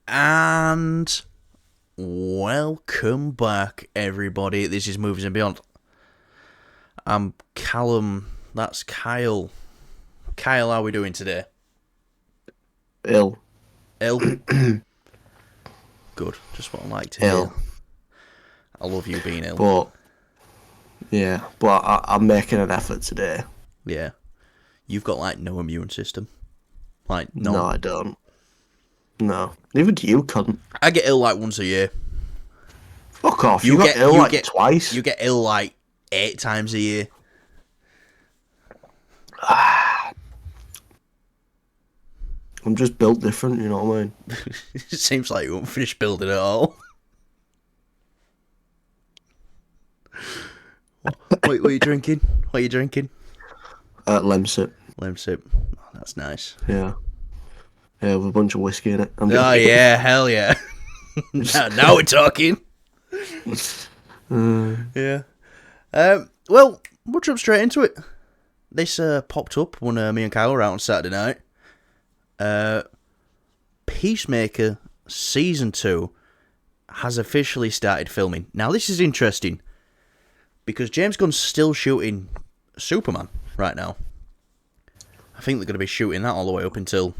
And welcome back, everybody. This is Movies and Beyond. I'm Callum. That's Kyle. Kyle, how are we doing today? Ill. Good. Just what I like to hear. I love you being ill. But I'm making an effort today. Yeah. You've got, like, no immune system. Like, none. No, I don't. No. Neither do you, cunt. I get ill, like, once a year. Fuck off. You got ill twice. You get ill, like, 8 times a year. I'm just built different, you know what I mean? It seems like you won't finish building at all. What are you drinking? What are you drinking? Lemsip. Lemsip. Oh, that's nice. Yeah. Yeah, with a bunch of whiskey in it. Oh, yeah, hell yeah. now we're talking. Yeah. Well, we'll jump straight into it. This popped up when me and Kyle were out on Saturday night. Peacemaker Season 2 has officially started filming. Now, this is interesting, because James Gunn's still shooting Superman right now. I think they're going to be shooting that all the way up until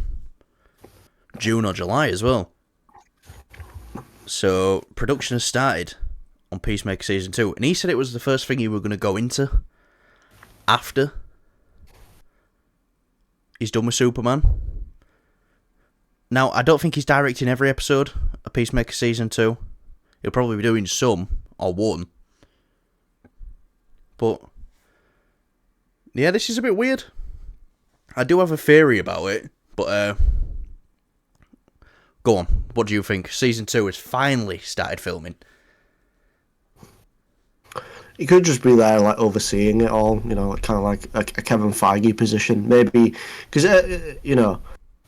June or July as well. So, production has started on Peacemaker Season 2. And he said it was the first thing he were going to go into after he's done with Superman. Now, I don't think he's directing every episode of Peacemaker Season 2. He'll probably be doing some, or one. But, yeah, this is a bit weird. I do have a theory about it, but, go on. What do you think? Season 2 has finally started filming. He could just be there, like, overseeing it all, you know, kind of like a Kevin Feige position, maybe, because, you know,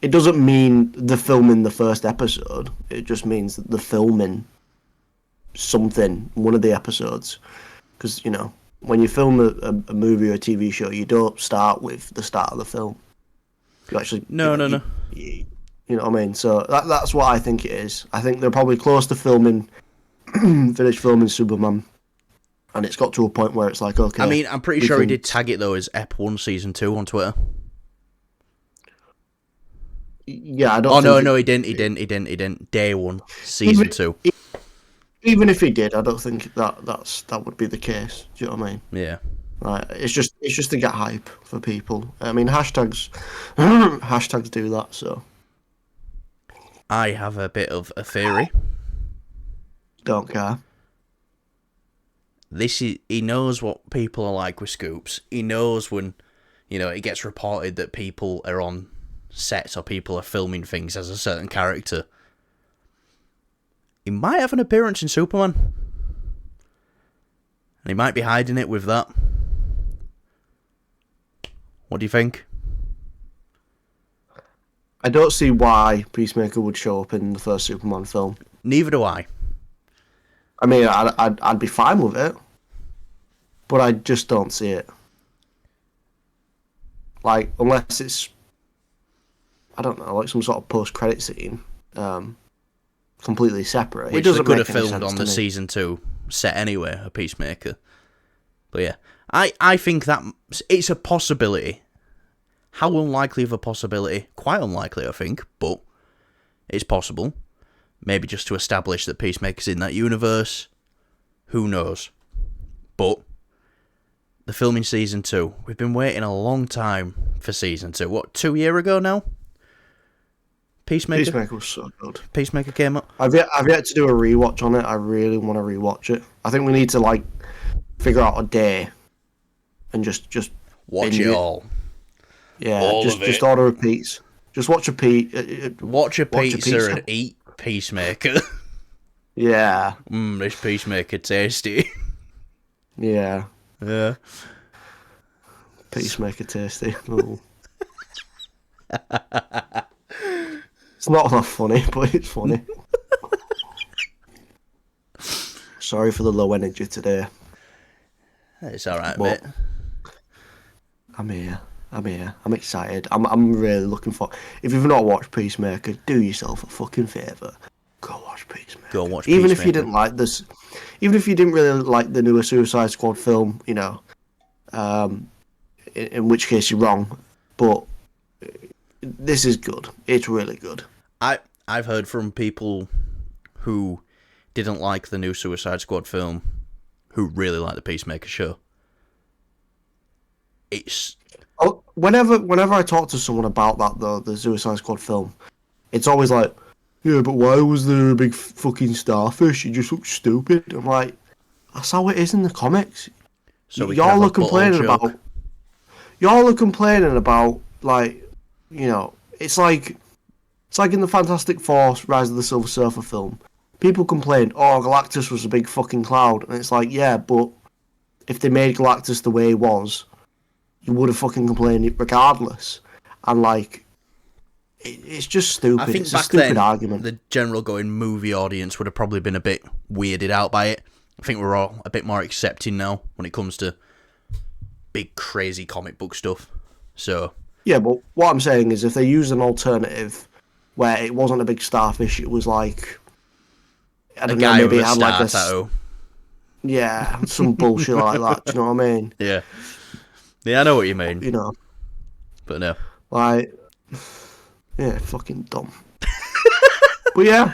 it doesn't mean the filming the first episode, it just means the filming something, one of the episodes, because, you know, when you film a movie or a TV show, you don't start with the start of the film. You actually... No. You know what I mean? So that's what I think it is. I think they're probably close to filming, finished filming Superman. And it's got to a point where it's like, okay... I mean, I'm pretty sure he did tag it, though, as Ep 1 Season 2 on Twitter. Yeah, I don't Oh, think... no, he didn't. Day 1, Season 2. Even if he did, I don't think that would be the case. Do you know what I mean? Yeah. Right. It's just to get hype for people. I mean, hashtags do that, so... I have a bit of a theory. Don't care. He knows what people are like with scoops. He knows when, you know, it gets reported that people are on sets or people are filming things as a certain character. He might have an appearance in Superman. And he might be hiding it with that. What do you think? I don't see why Peacemaker would show up in the first Superman film. Neither do I. I mean, I'd be fine with it, but I just don't see it. Like, unless it's, I don't know, like some sort of post-credit scene, completely separate. Which they could have filmed on the Season 2 set anyway, a Peacemaker. But yeah, I think that it's a possibility. How unlikely of a possibility? Quite unlikely, I think, but it's possible. Maybe just to establish that Peacemaker's in that universe. Who knows? But the filming Season 2. We've been waiting a long time for Season 2. What, 2 years ago now? Peacemaker was so good. Peacemaker came up. I've yet to do a rewatch on it. I really want to rewatch it. I think we need to, like, figure out a day and just watch it all. Yeah, all just order a pizza. Just watch a pizza. Watch a pizza and eat Peacemaker. Yeah. This Peacemaker tasty. Yeah. Yeah. Peacemaker tasty. It's not that funny, but it's funny. Sorry for the low energy today. It's alright, mate. I'm here. I'm excited. I'm really looking for... If you've not watched Peacemaker, do yourself a fucking favour. Peacemaker. Go and watch Even Peacemaker. if you didn't like this, even if you didn't really like the newer Suicide Squad film, in which case you're wrong. But this is good. It's really good. I've heard from people who didn't like the new Suicide Squad film who really like the Peacemaker show. It's whenever I talk to someone about that though, the Suicide Squad film, it's always like, yeah, but why was there a big fucking starfish? It just looks stupid. I'm like, that's how it is in the comics. so Y'all are complaining about. Y'all are complaining about it's like in the Fantastic Four: Rise of the Silver Surfer film. People complain, oh, Galactus was a big fucking cloud, and it's like, yeah, but if they made Galactus the way he was, you would have fucking complained regardless. And it's just stupid. I think it's back a stupid then, argument. the general going movie audience would have probably been a bit weirded out by it. I think we're all a bit more accepting now when it comes to big, crazy comic book stuff. So yeah, but what I'm saying is if they used an alternative where it wasn't a big starfish, it was like, I don't know, maybe it had like a... tattoo. Yeah, some bullshit like that, do you know what I mean? Yeah. Yeah, I know what you mean. But no. Yeah, fucking dumb. But yeah.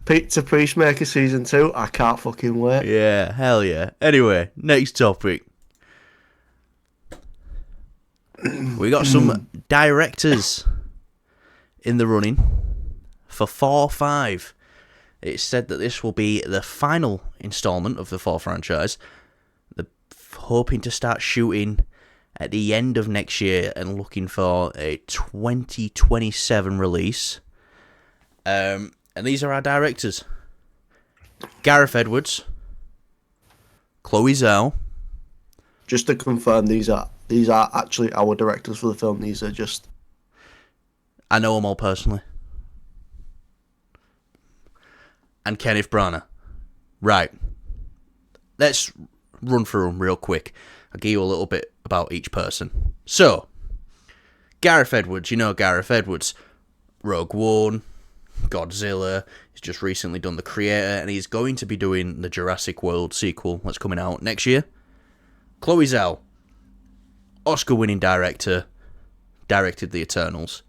To Peacemaker Season 2, I can't fucking wait. Yeah, hell yeah. Anyway, next topic. We got some directors in the running for Thor 5. It's said that this will be the final installment of the Thor franchise. They're hoping to start shooting at the end of next year and looking for a 2027 release. And these are our directors. Gareth Edwards, Chloe Zhao. Just to confirm, these are actually our directors for the film. These are just... I know them all personally. And Kenneth Branagh. Right. Let's run through them real quick. I'll give you a little bit about each person. So, Gareth Edwards. You know Gareth Edwards. Rogue One, Godzilla. He's just recently done The Creator, and he's going to be doing the Jurassic World sequel that's coming out next year. Chloe Zhao. Oscar-winning director. Directed The Eternals.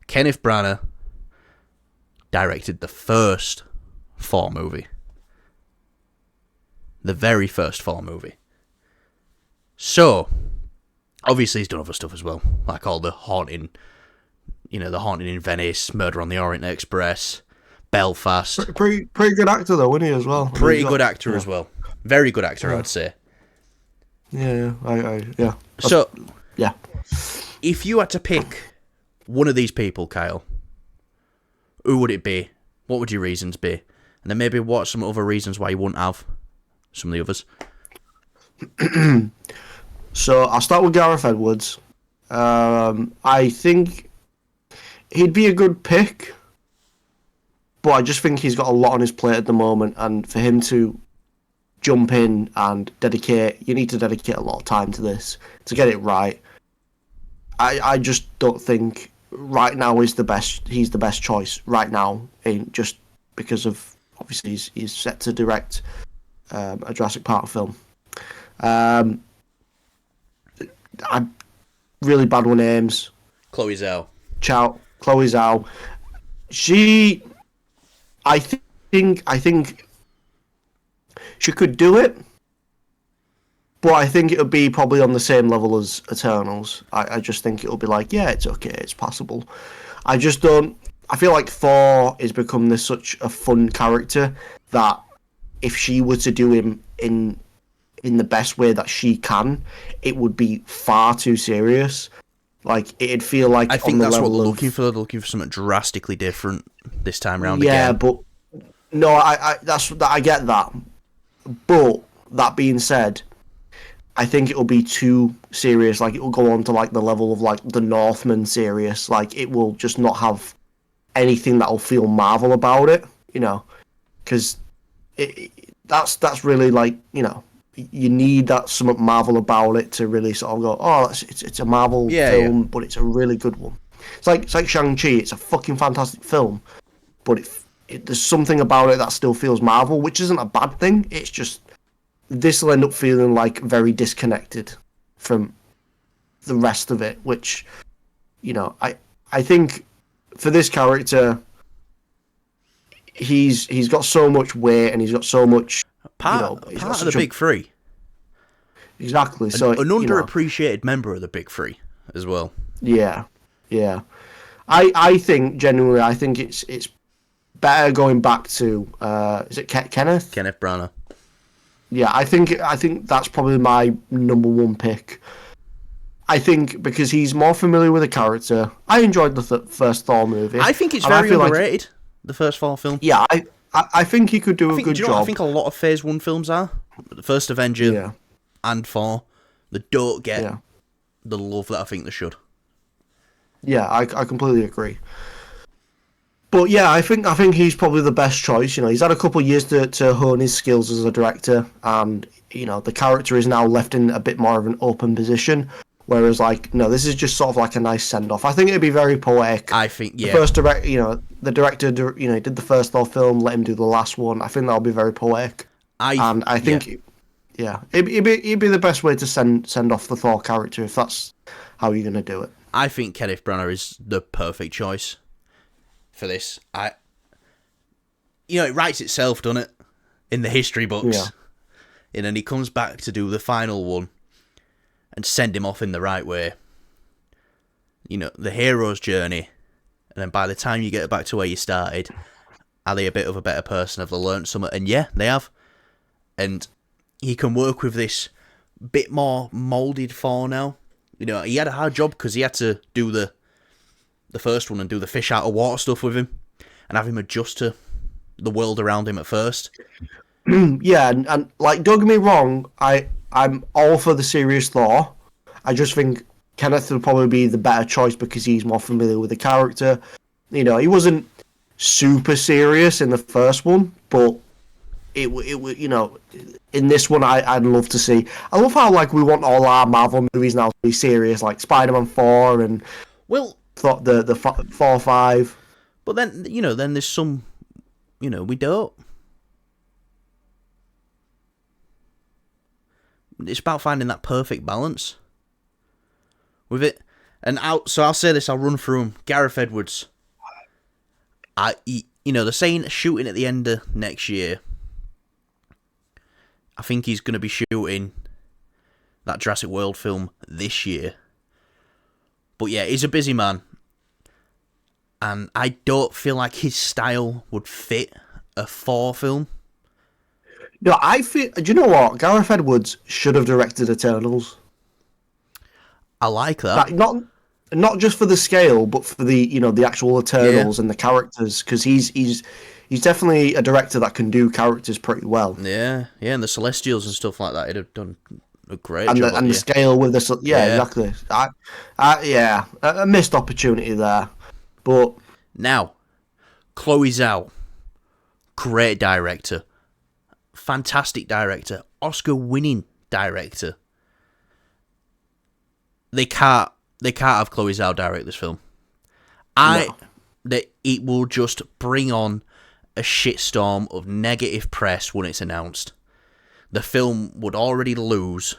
Kenneth Branagh directed the first Thor movie. The very first Thor movie. So, obviously he's done other stuff as well. Like all the Haunting, The Haunting in Venice, Murder on the Orient Express, Belfast. Pretty good actor though, isn't he, as well? Pretty good actor as well. Very good actor, I'd say. Yeah, yeah. So, yeah. If you had to pick one of these people, Kyle, who would it be? What would your reasons be? And then maybe what are some other reasons why you wouldn't have some of the others? So I'll start with Gareth Edwards. I think he'd be a good pick, but I just think he's got a lot on his plate at the moment, and for him to jump in and you need to dedicate a lot of time to this to get it right. I just don't think right now he's the best choice right now, just because of obviously he's set to direct a Jurassic Park film. I'm really bad with names. Chloe Zhao. Chloe Zhao. I think she could do it, but I think it'll be probably on the same level as Eternals. I just think it'll be like, yeah, it's okay, it's passable. I just don't... I feel like Thor has become such a fun character that if she were to do him in the best way that she can, it would be far too serious. Like, it'd feel like... I think that's what they're looking for. They're looking for something drastically different this time around again. Yeah, but... No, I get that. But, that being said, I think it'll be too serious. Like, it will go on to, the level of, the Northman serious. Like, it will just not have anything that'll feel Marvel about it, Because that's really, you need that something Marvel about it to really sort of go, oh, it's a Marvel film, but it's a really good one. it's like Shang-Chi. It's a fucking fantastic film, but there's something about it that still feels Marvel, which isn't a bad thing. It's just this will end up feeling like very disconnected from the rest of it, which, you know, I think for this character, he's got so much weight and he's got so much, part of the big three. Exactly. So an underappreciated member of the big three as well. Yeah. I think genuinely, I think it's better going back to is it Kenneth Branagh? Yeah, I think that's probably my number one pick. I think because he's more familiar with the character. I enjoyed the first Thor movie. I think it's very underrated. The first Thor film. Yeah, I think he could do a good job. I think a lot of Phase 1 films are. The first Avenger and Thor, they don't get the love that I think they should. Yeah, I completely agree. But yeah, I think he's probably the best choice. You know, he's had a couple of years to hone his skills as a director, and you know the character is now left in a bit more of an open position. Whereas, like, no, this is just sort of like a nice send off. I think it'd be very poetic. I think the first the director, he did the first Thor film, let him do the last one. I think that'll be very poetic. I think, it'd be the best way to send off the Thor character if that's how you're gonna do it. I think Kenneth Branagh is the perfect choice for this. It writes itself, doesn't it, in the history books. Yeah. And then he comes back to do the final one and send him off in the right way. You know, the hero's journey. And then by the time you get back to where you started, are they a bit of a better person? Have they learned something? And yeah, they have. And he can work with this bit more moulded Thor now. You know, he had a hard job because he had to do the first one and do the fish out of water stuff with him and have him adjust to the world around him at first. Yeah, and like, don't get me wrong, I'm all for the serious Thor. I just think Kenneth would probably be the better choice because he's more familiar with the character. You know, he wasn't super serious in the first one, but it you know, in this one I'd love to see. I love how, like, we want all our Marvel movies now to be serious, like Spider-Man 4 and the 4-5. But then, you know, then there's some, you know, we don't. It's about finding that perfect balance with it. And so I'll say this, I'll run through them. Gareth Edwards. They're saying shooting at the end of next year. I think he's going to be shooting that Jurassic World film this year. But yeah, he's a busy man. And I don't feel like his style would fit a Thor film. No, do you know what? Gareth Edwards should have directed Eternals. I like that. Not just for the scale, but for the actual Eternals and the characters, because he's definitely a director that can do characters pretty well. Yeah, and the Celestials and stuff like that, he'd have done a great job. And the scale with exactly. A missed opportunity there, but now, Chloe Zhao, great director. Fantastic director, Oscar-winning director. They can't have Chloe Zhao direct this film. That it will just bring on a shitstorm of negative press when it's announced. The film would already lose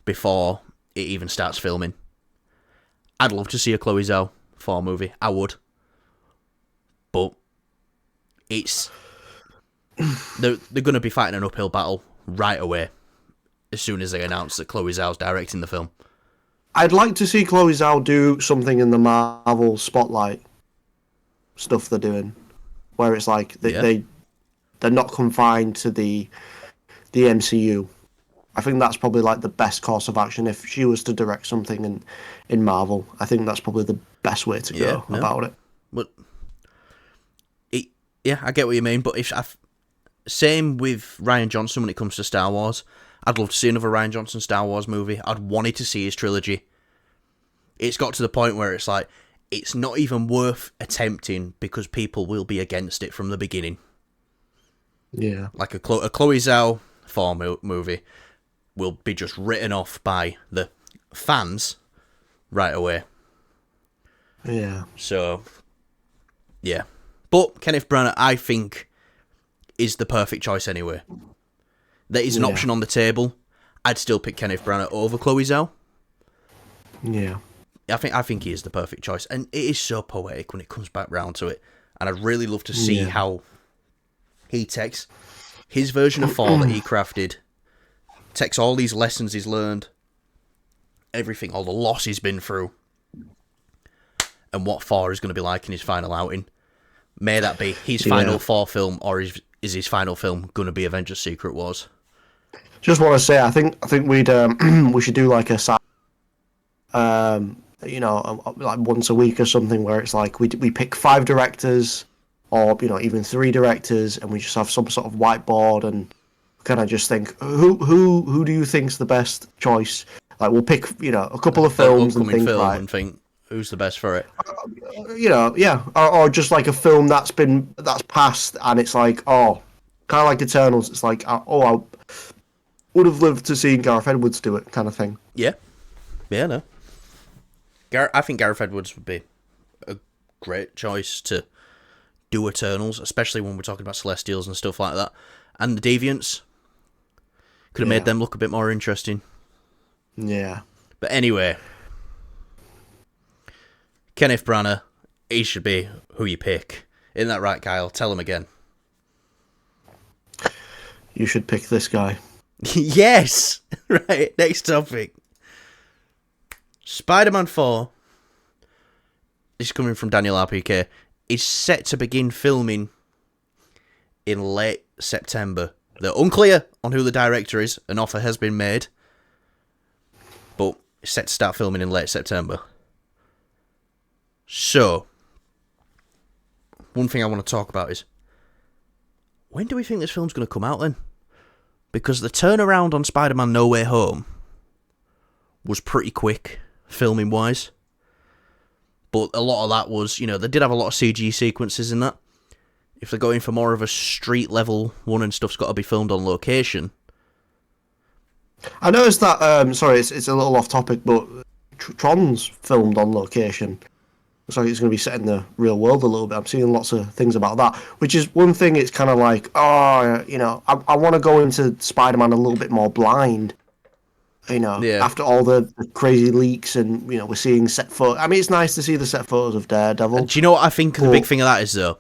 before it even starts filming. I'd love to see a Chloe Zhao Thor movie. I would, but it's. They're going to be fighting an uphill battle right away as soon as they announce that Chloe Zhao's directing the film. I'd like to see Chloe Zhao do something in the Marvel Spotlight stuff they're doing, where it's like they're not confined to the MCU. I think that's probably like the best course of action if she was to direct something in Marvel. I think that's probably the best way to go about it. But I get what you mean. But same with Rian Johnson when it comes to Star Wars. I'd love to see another Rian Johnson Star Wars movie. I'd wanted to see his trilogy. It's got to the point where it's like, it's not even worth attempting because people will be against it from the beginning. Yeah. Like a Chloe Zhao Thor movie will be just written off by the fans right away. Yeah. So, yeah. But Kenneth Branagh, I think, is the perfect choice anyway. There is an option on the table. I'd still pick Kenneth Branagh over Chloe Zhao. Yeah. I think he is the perfect choice, and it is so poetic when it comes back round to it. And I'd really love to see how he takes his version of THOR that he crafted, takes all these lessons he's learned, everything, all the loss he's been through, and what THOR is going to be like in his final outing. May that be his final THOR film, or is his final film going to be Avengers: Secret Wars? Just want to say, I think we'd we should do like a like once a week or something, where it's like we pick 5 directors, or even 3 directors, and we just have some sort of whiteboard and kind of just think who do you think's the best choice? Like we'll pick a couple of films and think and think who's the best for it. Or just like a film that's passed, and it's like, oh, kind of like Eternals. It's like, oh, I would have lived to see Gareth Edwards do it, kind of thing. Yeah, no. I think Gareth Edwards would be a great choice to do Eternals, especially when we're talking about Celestials and stuff like that. And the Deviants could have made them look a bit more interesting. Yeah. But anyway, Kenneth Branagh, he should be who you pick. Isn't that right, Kyle? Tell him again. You should pick this guy. Yes! Right, next topic. Spider-Man 4, this is coming from Daniel RPK, is set to begin filming in late September. They're unclear on who the director is. An offer has been made, but it's set to start filming in late September. So, one thing I want to talk about is, when do we think this film's going to come out then? Because the turnaround on Spider-Man No Way Home was pretty quick, filming-wise. But a lot of that was, they did have a lot of CG sequences in that. If they're going for more of a street-level one and stuff's got to be filmed on location. I noticed that, sorry, it's a little off-topic, but Tron's filmed on location. Looks like it's going to be set in the real world a little bit. I'm seeing lots of things about that, which is one thing. It's kind of like, I want to go into Spider-Man a little bit more blind. After all the crazy leaks and, we're seeing set photos. I mean, it's nice to see the set photos of Daredevil. Do you know what I think the big thing of that is, though?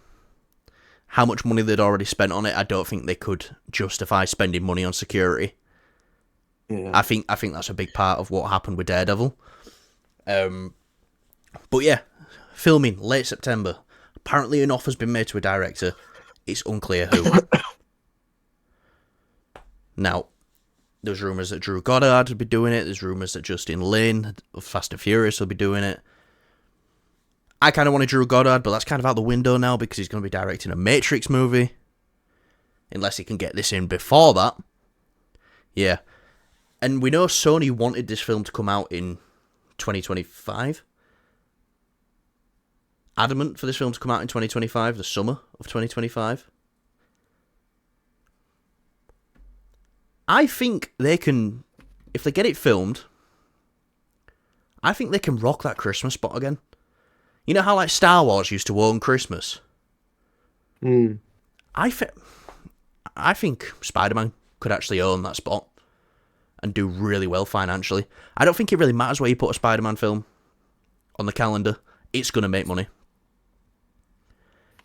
How much money they'd already spent on it. I don't think they could justify spending money on security. Yeah. I think that's a big part of what happened with Daredevil. But yeah, filming late September. Apparently an offer's been made to a director. It's unclear who. Now, there's rumours that Drew Goddard will be doing it. There's rumours that Justin Lin of Fast and Furious will be doing it. I kind of wanted Drew Goddard, but that's kind of out the window now because he's going to be directing a Matrix movie. Unless he can get this in before that. Yeah. And we know Sony wanted this film to come out in 2025. Adamant for this film to come out in 2025, the summer of 2025. I think they can, if they get it filmed, I think they can rock that Christmas spot again. You know how like Star Wars used to own Christmas? I think Spider-Man could actually own that spot and do really well financially. I don't think it really matters where you put a Spider-Man film on the calendar. It's going to make money.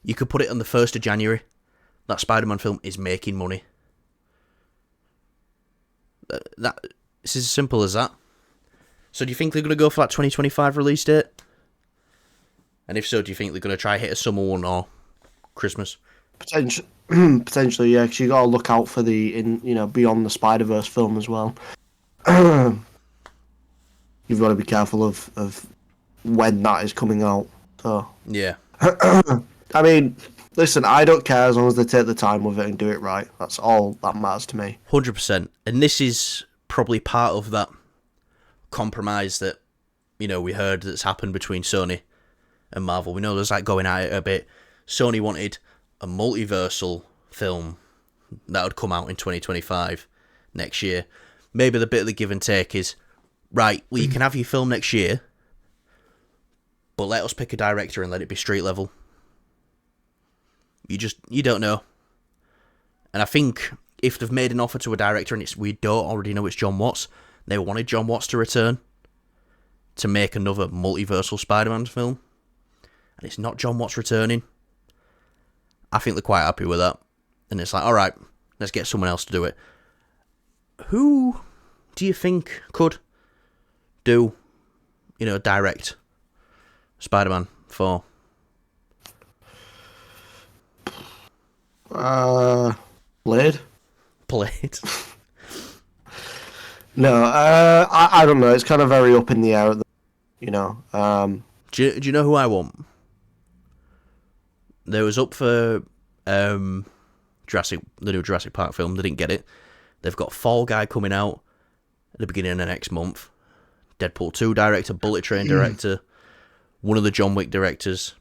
You could put it on the 1st of January. That Spider-Man film is making money. It's as simple as that. So do you think they're going to go for that 2025 release date? And if so, do you think they're going to try hit a summer one or Christmas? Potentially, yeah, because you got to look out for the Beyond the Spider-Verse film as well. You've got to be careful of when that is coming out. So yeah. I mean, listen, I don't care as long as they take the time with it and do it right. That's all that matters to me. 100%. And this is probably part of that compromise that, we heard that's happened between Sony and Marvel. We know there's like going at it a bit. Sony wanted a multiversal film that would come out in 2025 next year. Maybe the bit of the give and take is, right, well, you can have your film next year, But let us pick a director and let it be street level. You don't know. And I think if they've made an offer to a director and we don't already know it's John Watts, they wanted John Watts to return to make another multiversal Spider-Man film, and it's not John Watts returning, I think they're quite happy with that. And it's like, all right, let's get someone else to do it. Who do you think could do, direct Spider-Man 4? Blade? No, I don't know. It's kind of very up in the air, Do you know who I want? There was up for the new Jurassic Park film. They didn't get it. They've got Fall Guy coming out at the beginning of the next month. Deadpool 2 director, Bullet Train director, one of the John Wick directors.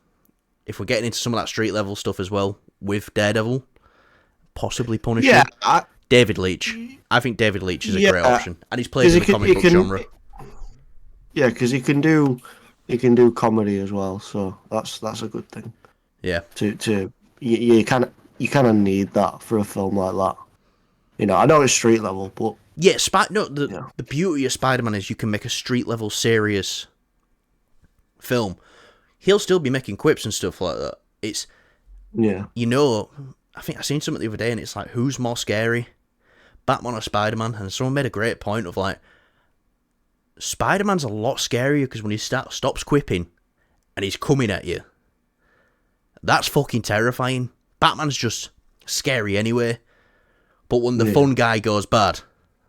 If we're getting into some of that street level stuff as well, with Daredevil, possibly Punisher. Yeah, David Leitch. I think David Leitch is a great option, and he's played in the comic book genre. Yeah, because he can do comedy as well, so that's a good thing. Yeah. You kind of need that for a film like that. I know it's street level, but yeah, the beauty of Spider-Man is you can make a street level serious film. He'll still be making quips and stuff like that. It's I think I seen something the other day, and it's like, who's more scary, Batman or Spider-Man? And someone made a great point of like, Spider-Man's a lot scarier because when he stops quipping and he's coming at you, that's fucking terrifying. Batman's just scary anyway, but when the fun guy goes bad,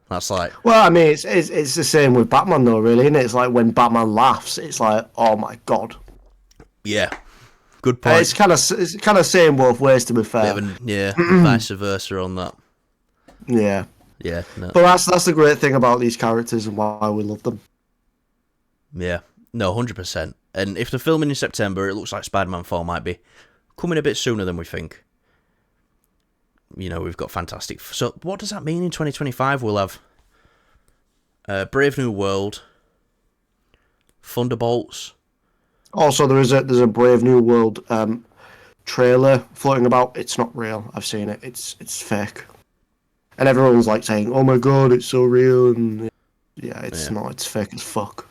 that's like... Well, I mean, it's the same with Batman though, really, isn't it? It's like when Batman laughs, it's like, oh my god. Yeah, good point. It's kind of saying both ways, to be fair. Vice versa on that. Yeah. Yeah, no. But that's the great thing about these characters and why we love them. Yeah, no, 100%. And if they're filming in September, it looks like Spider-Man 4 might be coming a bit sooner than we think. We've got fantastic... So, what does that mean in 2025? We'll have Brave New World, Thunderbolts. Also, there's a Brave New World trailer floating about. It's not real. I've seen it. It's fake. And everyone's like saying, "Oh my god, it's so real!" And it's not. It's fake as fuck.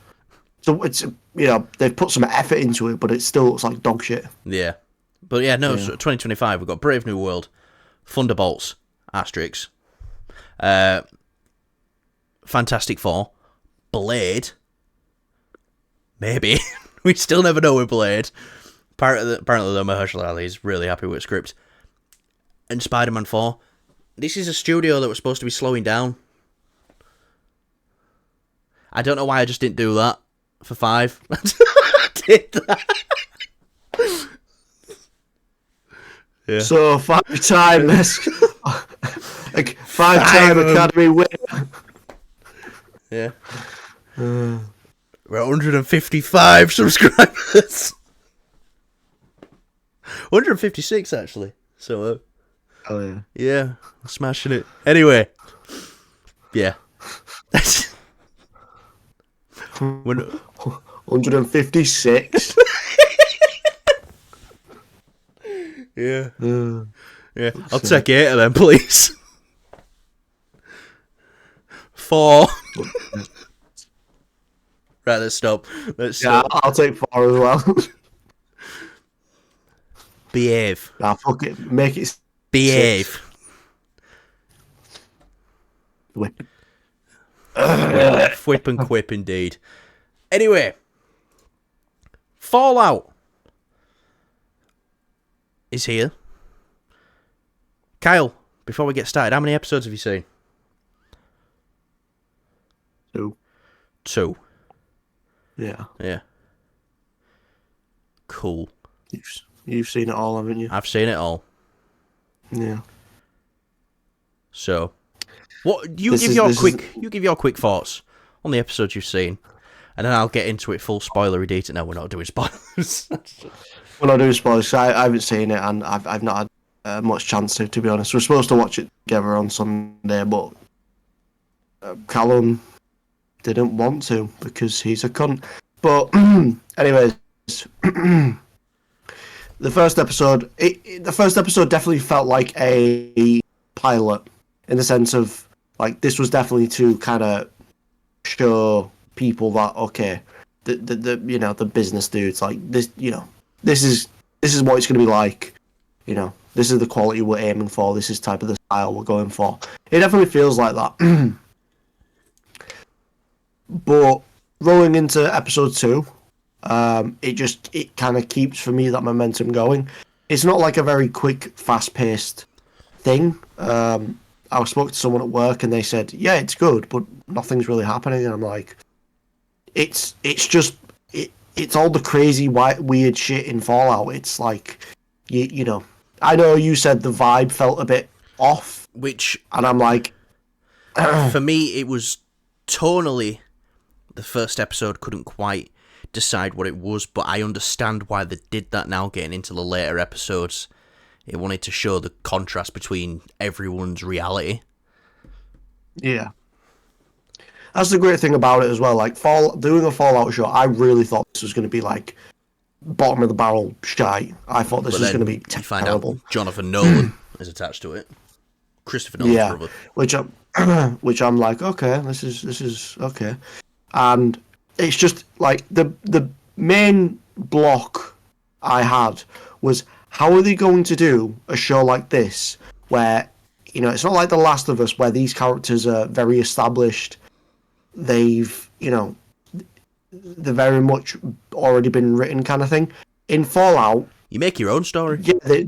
So it's they've put some effort into it, but it still looks like dog shit. Yeah, but so 2025 we've got Brave New World, Thunderbolts, Asterix, Fantastic Four, Blade. Maybe we still never know with Blade. Apparently, though, Mahershala Ali is really happy with the script. And Spider-Man 4. This is a studio that was supposed to be slowing down. I don't know why I just didn't do that for 5. I did that. Yeah. So 5-time Academy winner. Yeah. We're 155 subscribers. 156 actually. So. Oh yeah. Yeah, smashing it. Anyway, yeah. 156. Yeah. Yeah. I'll take 8 of them, please. 4. Right, let's stop. I'll take 4 as well. Behave. Nah, fuck it. Make it. Behave. Whip. Whip and quip, indeed. Anyway, Fallout is here. Kyle, before we get started, how many episodes have you seen? 2. Yeah. Cool. You've seen it all, haven't you? I've seen it all. Yeah. So, what you give your quick thoughts on the episodes you've seen, and then I'll get into it full spoilery detail. No, we're not doing spoilers. We're not doing spoilers. I haven't seen it, and I've not had much chance to be honest. We're supposed to watch it together on Sunday, but Callum didn't want to because he's a cunt. But anyways, the first episode. The first episode definitely felt like a pilot in the sense of like this was definitely to kind of show people that okay, the you know the business dudes like this this is what it's going to be like. This is the quality we're aiming for. This is type of the style we're going for. It definitely feels like that. But rolling into episode 2, it kind of keeps for me that momentum going. It's not like a very quick, fast-paced thing. I spoke to someone at work and they said, "Yeah, it's good, but nothing's really happening." And I'm like, "It's all the crazy, weird shit in Fallout. It's like, you know, I know you said the vibe felt a bit off, and I'm like, for me, it was tonally. The first episode couldn't quite decide what it was, but I understand why they did that now, getting into the later episodes. It wanted to show the contrast between everyone's reality. Yeah. That's the great thing about it as well. Like, doing a Fallout show, I really thought this was going to be, like, bottom of the barrel shite. I thought this was going to be you find terrible. out Jonathan Nolan is attached to it. Christopher Nolan's brother. Which I'm like, okay, this is okay. And it's just like the main block I had was how are they going to do a show like this where it's not like The Last of Us where these characters are very established. They've they're very much already been written kind of thing. In Fallout, you make your own story. Yeah,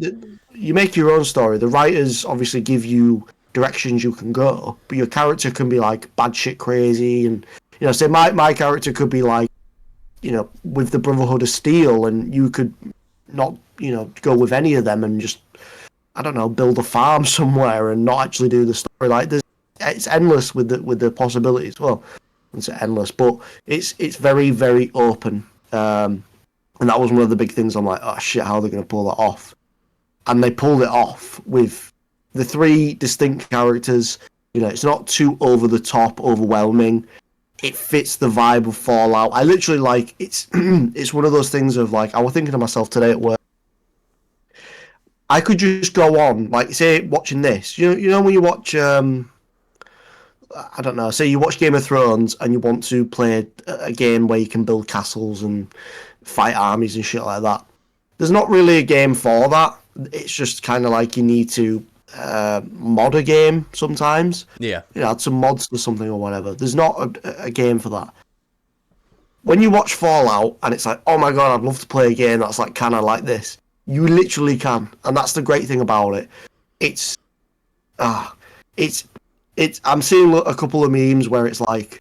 you make your own story. The writers obviously give you directions you can go, but your character can be like bad shit crazy and say my character could be like, with the Brotherhood of Steel, and you could not, go with any of them and just, I don't know, build a farm somewhere and not actually do the story. Like it's endless with the possibilities. Well, it's endless, but it's very, very open. And that was one of the big things. I'm like, oh shit, how are they going to pull that off? And they pulled it off with the 3 distinct characters. It's not too over the top, overwhelming. It fits the vibe of Fallout. I literally like it's one of those things of like I was thinking to myself today at work. I could just go on, like say watching this. You know when you watch I don't know, say you watch Game of Thrones and you want to play a game where you can build castles and fight armies and shit like that. There's not really a game for that. It's just kind of like you need to mod a game sometimes. Yeah. Add some mods to something or whatever. There's not a game for that. When you watch Fallout and it's like, oh my god, I'd love to play a game that's like kind of like this. You literally can, and that's the great thing about it. It's I'm seeing a couple of memes where it's like,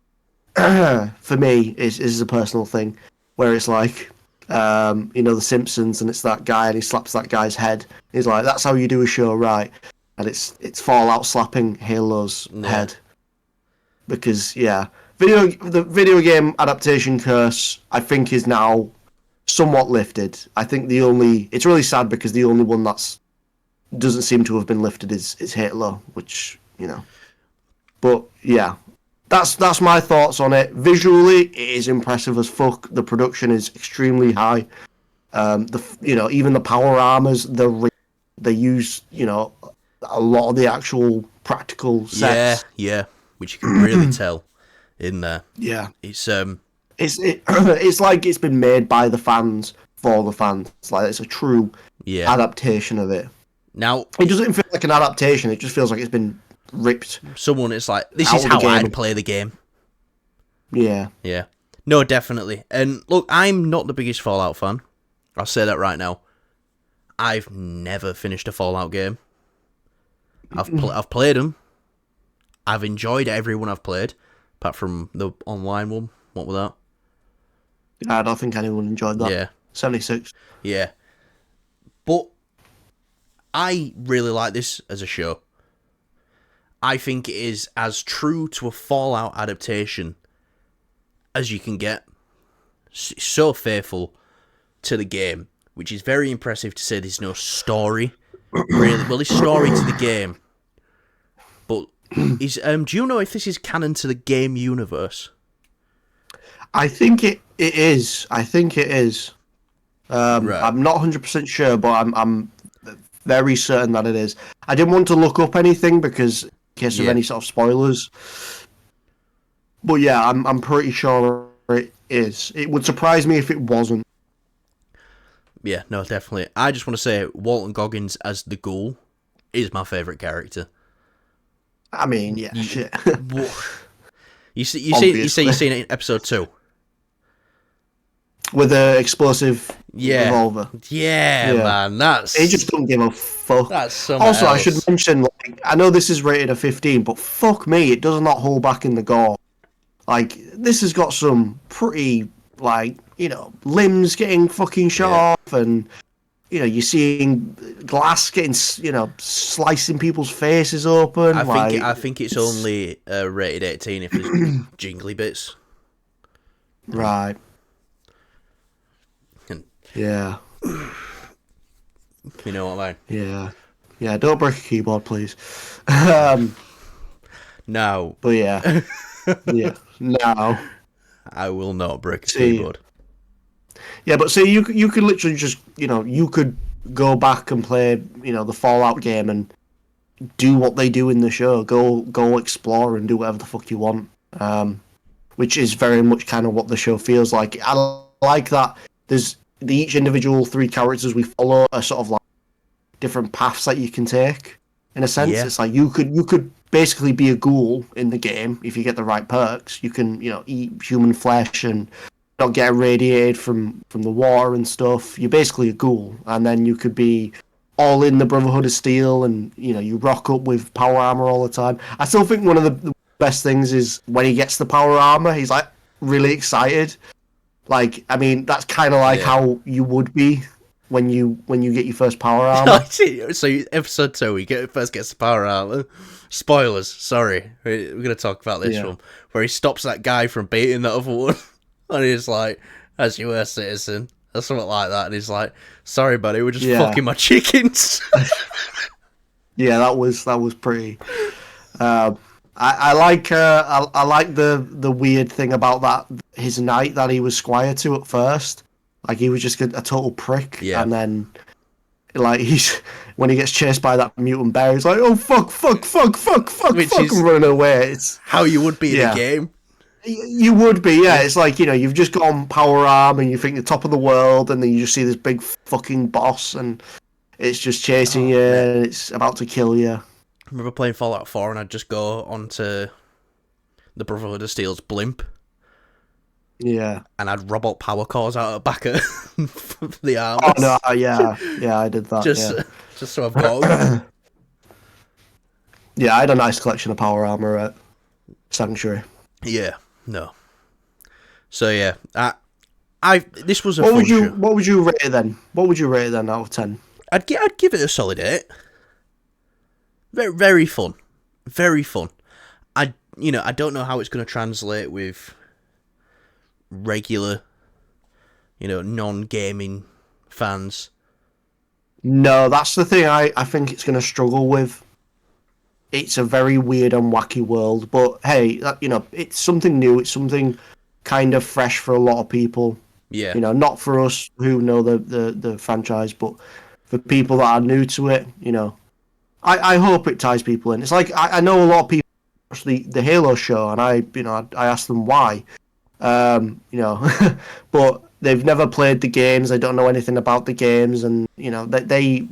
for me, this is a personal thing, where it's like, The Simpsons, and it's that guy, and he slaps that guy's head. He's like, "That's how you do a show, right?" And it's Fallout slapping Halo's head, because the video game adaptation curse I think is now somewhat lifted. I think it's really sad because the only one that's doesn't seem to have been lifted is Halo, which But yeah, that's my thoughts on it. Visually, it is impressive as fuck. The production is extremely high. Even the power armors, they use a lot of the actual practical sets. Yeah, which you can really tell in there. Yeah, it's it's like it's been made by the fans for the fans. It's like it's a true adaptation of it. Now it doesn't feel like an adaptation. It just feels like it's been ripped. It's like, this is how I'd play the game. Yeah. No, definitely. And look, I'm not the biggest Fallout fan. I'll say that right now. I've never finished a Fallout game. I've played them. I've enjoyed every one I've played, apart from the online one. What was that? I don't think anyone enjoyed that. Yeah. 76. Yeah. But I really like this as a show. I think it is as true to a Fallout adaptation as you can get. It's so faithful to the game, which is very impressive to say there's no story. Really, well, there's story to the game. But do you know if this is canon to the game universe? I think it is. Right. I'm not 100% sure, but I'm very certain that it is. I didn't want to look up anything because in case of Yeah. any sort of spoilers. But yeah, I'm pretty sure it is. It would surprise me if it wasn't. Yeah, no, definitely. I just want to say Walton Goggins as the Ghoul is my favourite character. I mean, yeah, You, shit. you say Obviously, you've seen it in episode 2. with the explosive Yeah. revolver. Yeah, Yeah. man, He just don't give a fuck. that's something Also, I should else. mention, like, I know this is rated a 15, but fuck me, it does not hold back in the gore. Like, this has got some pretty, like, limbs getting fucking shot Yeah. off, and, you're seeing glass getting, slicing people's faces open. I think it's only rated 18 if there's jingly bits. Right. And Yeah. you know what I mean? Yeah. Yeah, don't break a keyboard, please. No, But yeah. Yeah. Now. I will not break a See. keyboard. Yeah, but see, you could literally just, you could go back and play, the Fallout game and do what they do in the show. Go explore and do whatever the fuck you want. Which is very much kind of what the show feels like. I like that there's each individual 3 characters we follow are sort of like different paths that you can take. In a sense, Yeah. it's like you could basically be a ghoul in the game if you get the right perks. You can eat human flesh and not get irradiated from the water and stuff. You're basically a ghoul, and then you could be all in the Brotherhood of Steel, and you rock up with power armor all the time. I still think one of the best things is when he gets the power armor, he's like really excited. Like, I mean, that's kind of like how you would be when you get your first power armor. So episode 2, first gets the power armor. Spoilers, sorry. We're going to talk about this one. Where he stops that guy from beating that other one. And he's like, as you were, citizen. Or something like that. And he's like, sorry, buddy, we're just fucking my chickens. Yeah, that was pretty. I like the weird thing about that, his knight that he was squire to at first. Like, he was just a total prick, and then like when he gets chased by that mutant bear, he's like, oh fuck, and running away. It's how you would be in a game. You would be, yeah. It's like, you've just gone power arm and you think the top of the world, and then you just see this big fucking boss, and it's just chasing you, and it's about to kill you. I remember playing Fallout 4, and I'd just go onto the Brotherhood of Steel's blimp. Yeah. And I'd robot power cores out of the back of the arms. Oh, no, yeah, I did that. Just so I've got Yeah, I had a nice collection of power armor at Sanctuary. Yeah, no. So yeah, this was a What fun would you show. What would you rate it then? What would you rate it then out of 10? I'd give it a solid 8. Very, very fun. Very fun. I don't know how it's going to translate with regular, non-gaming fans. No, that's the thing I think it's going to struggle with. It's a very weird and wacky world, but hey, it's something new. It's something kind of fresh for a lot of people. Yeah. Not for us who know the franchise, but for people that are new to it, I hope it ties people in. It's like, I know a lot of people watch the Halo show, and I asked them why. But they've never played the games. They don't know anything about the games, and they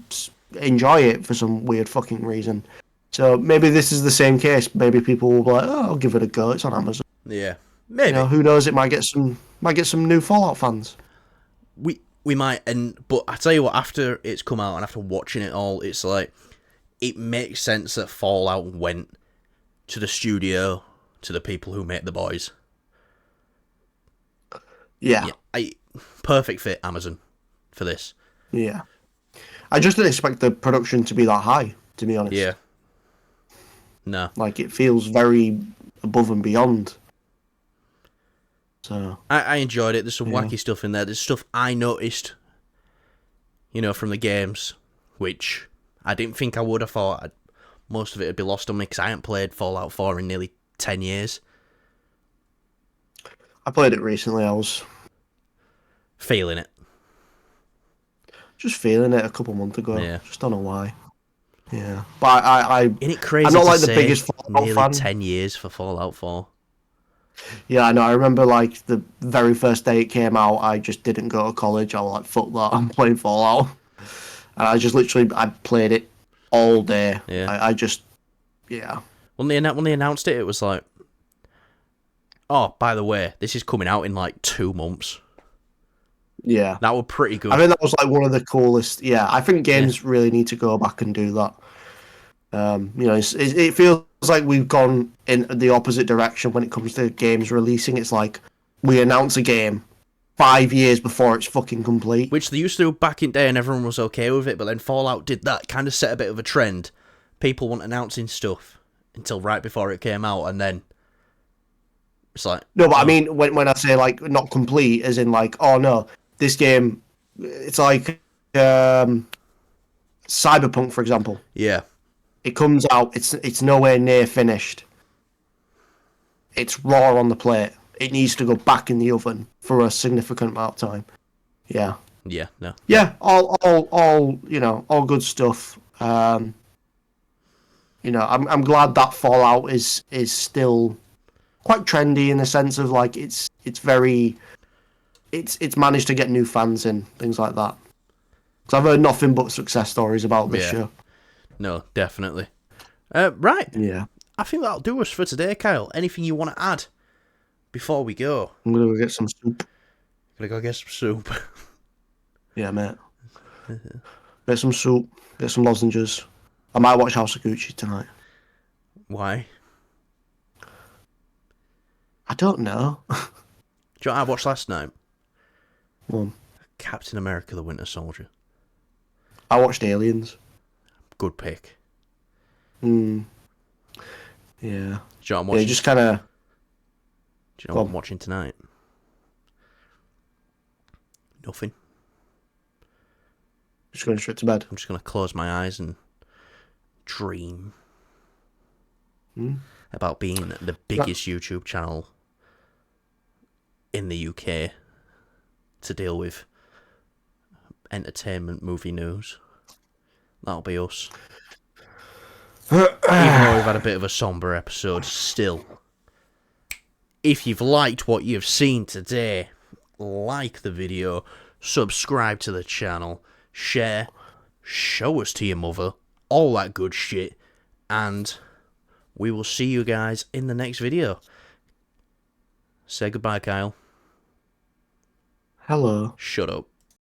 enjoy it for some weird fucking reason. So maybe this is the same case. Maybe people will be like, "Oh, I'll give it a go. It's on Amazon." Yeah, maybe. Who knows? It might get some new Fallout fans. We might, but I tell you what, after it's come out and after watching it all, it's like it makes sense that Fallout went to the studio, to the people who make The Boys. Yeah. Perfect fit, Amazon, for this. Yeah. I just didn't expect the production to be that high, to be honest. Yeah. No. Like, it feels very above and beyond. So I enjoyed it. There's some wacky stuff in there. There's stuff I noticed, from the games, which I didn't think I would. I thought most of it would be lost on me because I hadn't played Fallout 4 in nearly 10 years. I played it recently. I was Feeling it. just feeling it a couple months ago. Yeah. Just don't know why. Yeah, but Isn't it crazy I'm not to like the say biggest Fallout nearly fan. 10 years for Fallout 4? Yeah, I know. I remember like the very first day it came out, I just didn't go to college. I was like, fuck that, I'm playing Fallout. And I just literally, I played it all day. Yeah. I just, yeah. When they announced it, it was like, oh, by the way, this is coming out in like 2 months. Yeah. That were pretty good. I think that was like one of the coolest. Yeah, I think games really need to go back and do that. You know, it feels like we've gone in the opposite direction when it comes to games releasing. It's like we announce a game 5 years before it's fucking complete. Which they used to do back in day and everyone was okay with it, but then Fallout did that, kind of set a bit of a trend. People weren't announcing stuff until right before it came out, and then it's like... No, but I mean, when I say like not complete, as in like, oh no, this game, it's like Cyberpunk, for example. Yeah. It comes out, it's nowhere near finished. It's raw on the plate. It needs to go back in the oven for a significant amount of time. Yeah. Yeah, no. Yeah, all you know, all good stuff. You know, I'm glad that Fallout is still quite trendy in the sense of like it's managed to get new fans in, things like that. Because I've heard nothing but success stories about this show. No, definitely. Right. Yeah. I think that'll do us for today, Kyle. Anything you want to add before we go? I'm gonna go get some soup. Gonna go get some soup. Yeah, mate. Get some soup. Get some lozenges. I might watch House of Gucci tonight. Why? I don't know. Do you know what I watched last night? One. Captain America: The Winter Soldier. I watched Aliens. Good pick. Yeah. Do you know what I'm watching? Yeah, just kind of. Do you know what I'm watching tonight? Nothing. Just going straight to bed. I'm just gonna close my eyes and dream about being the biggest YouTube channel in the UK to deal with entertainment movie news. That'll be us. Even though we've had a bit of a somber episode, still. If you've liked what you've seen today, like the video, subscribe to the channel, share, show us to your mother, all that good shit, and we will see you guys in the next video. Say goodbye, Kyle. Hello. Shut up.